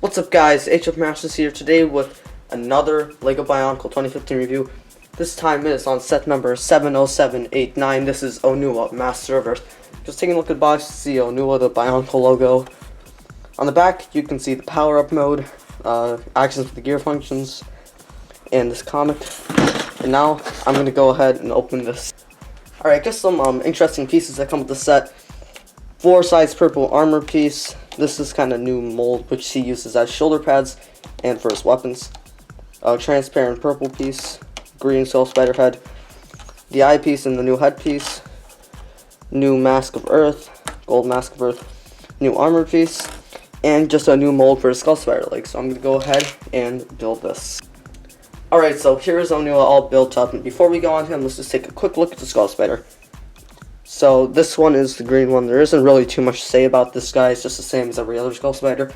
What's up guys, Hfmasters here today with another LEGO Bionicle 2015 review. This time it is on set number 70789. This is Onua, Master of Earth. Just taking a look at the box to see Onua, the Bionicle logo. On the back you can see the power up mode, actions for the gear functions, and this comic. And now I'm going to go ahead and open this. Alright, just some interesting pieces that come with the set. 4-size purple armor piece. This is kind of new mold which he uses as shoulder pads and for his weapons. Transparent purple piece, green soul spider head, the eye piece and the new head piece, new mask of earth, gold mask of earth, new armor piece, and just a new mold for his skull spider leg. So I'm going to go ahead and build this. Alright, so here's Onua all built up, and before we go on him, let's just take a quick look at the skull spider. So this one is the green one. There isn't really too much to say about this guy. It's just the same as every other skull spider.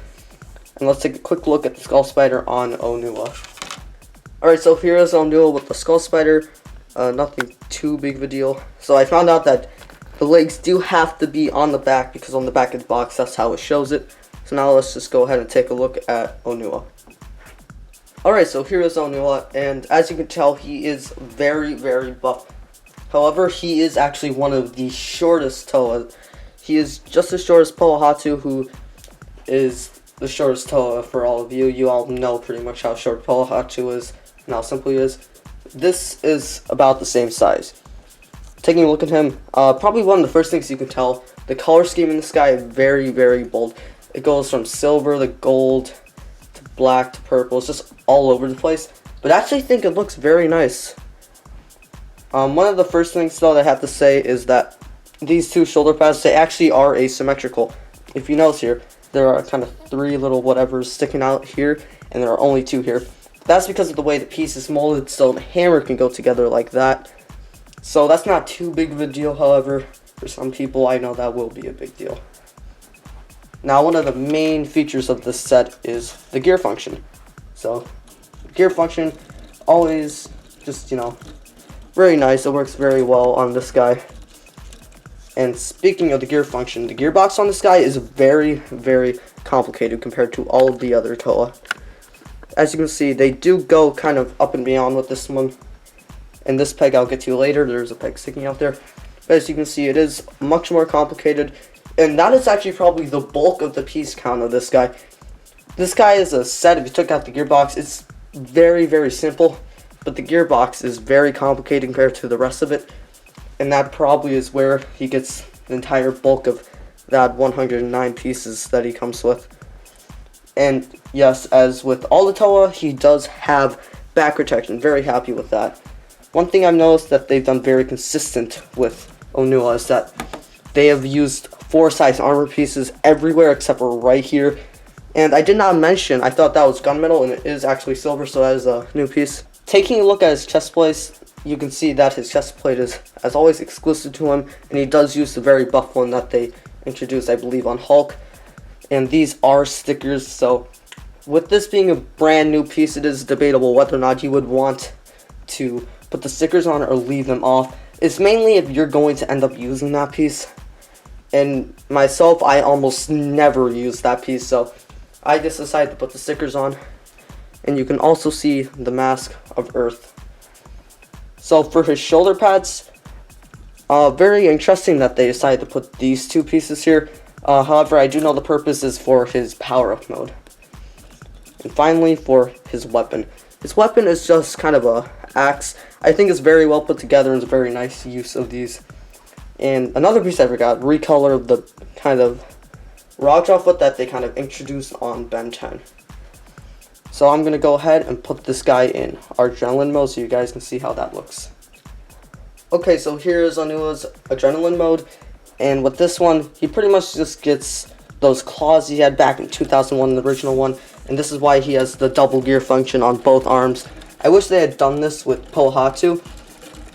And let's take a quick look at the skull spider on Onua. Alright, so here is Onua with the skull spider. Nothing too big of a deal. So I found out that the legs do have to be on the back, because on the back of the box that's how it shows it. So now let's just go ahead and take a look at Onua. Alright, so here is Onua, and as you can tell, he is very, very buff. However, he is actually one of the shortest Toa. He is just as short as Pohatu, who is the shortest Toa for all of you. You all know pretty much how short Pohatu is and how simple he is. This is about the same size. Taking a look at him, probably one of the first things you can tell, the color scheme in this guy is very, very bold. It goes from silver to gold to black to purple. It's just all over the place. But I actually think it looks very nice. One of the first things though that I have to say is that these two shoulder pads, they actually are asymmetrical. If you notice here, there are kind of 3 little whatevers sticking out here, and there are only 2 here. That's because of the way the piece is molded, so the hammer can go together like that. So that's not too big of a deal, however, for some people I know that will be a big deal. Now one of the main features of this set is the gear function. So, gear function, always just, very nice. It works very well on this guy. And speaking of the gear function, the gearbox on this guy is very, very complicated compared to all of the other Toa. As you can see, they do go kind of up and beyond with this one. And this peg I'll get to later. There's a peg sticking out there. But as you can see, it is much more complicated. And that is actually probably the bulk of the piece count of this guy. This guy is a set. If you took out the gearbox, it's very, very simple. But the gearbox is very complicated compared to the rest of it. And that probably is where he gets the entire bulk of that 109 pieces that he comes with. And yes, as with all the Toa, he does have back protection. Very happy with that. One thing I've noticed that they've done very consistent with Onua is that they have used 4-size armor pieces everywhere except for right here. And I did not mention, I thought that was gunmetal, and it is actually silver, so that is a new piece. Taking a look at his chest plate, you can see that his chest plate is, as always, exclusive to him, and he does use the very buff one that they introduced, I believe, on Hulk. And these are stickers, so with this being a brand new piece, it is debatable whether or not you would want to put the stickers on or leave them off. It's mainly if you're going to end up using that piece. And myself, I almost never use that piece, so I just decided to put the stickers on. And you can also see the mask of earth. So for his shoulder pads, very interesting that they decided to put these 2 pieces here. However, I do know the purpose is for his power-up mode. And finally, for his weapon. His weapon is just kind of a axe. I think it's very well put together and it's a very nice use of these. And another piece I forgot, recolor the kind of rockjaw foot that they kind of introduced on Ben 10. So I'm going to go ahead and put this guy in adrenaline mode so you guys can see how that looks. Okay, so here is Onua's adrenaline mode. And with this one, he pretty much just gets those claws he had back in 2001, the original one. And this is why he has the double gear function on both arms. I wish they had done this with Pohatu.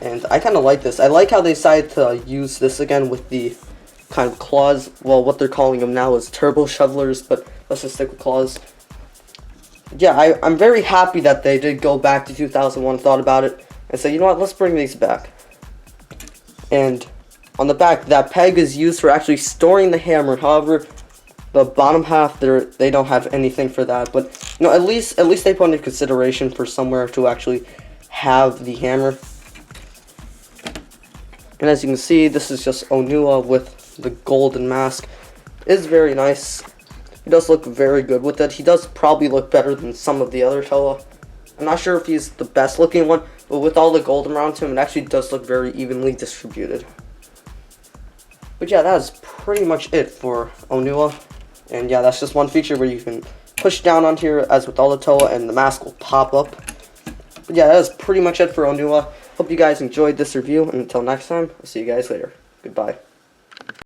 And I kind of like this. I like how they decided to use this again with the kind of claws. Well, what they're calling them now is turbo shovelers, but let's just stick with claws. Yeah, I'm very happy that they did go back to 2001, thought about it, and said, you know what, let's bring these back. And on the back, that peg is used for actually storing the hammer. However, The bottom half, they don't have anything for that, but you know, at least they put into consideration for somewhere to actually have the hammer. And as you can see, this is just Onua with the golden mask. It's very nice. He does look very good with it. He does probably look better than some of the other Toa. I'm not sure if he's the best looking one, but with all the gold around him, it actually does look very evenly distributed. But yeah, that is pretty much it for Onua. And yeah, that's just one feature where you can push down on here as with all the Toa and the mask will pop up. But yeah, that is pretty much it for Onua. Hope you guys enjoyed this review, and until next time, I'll see you guys later. Goodbye.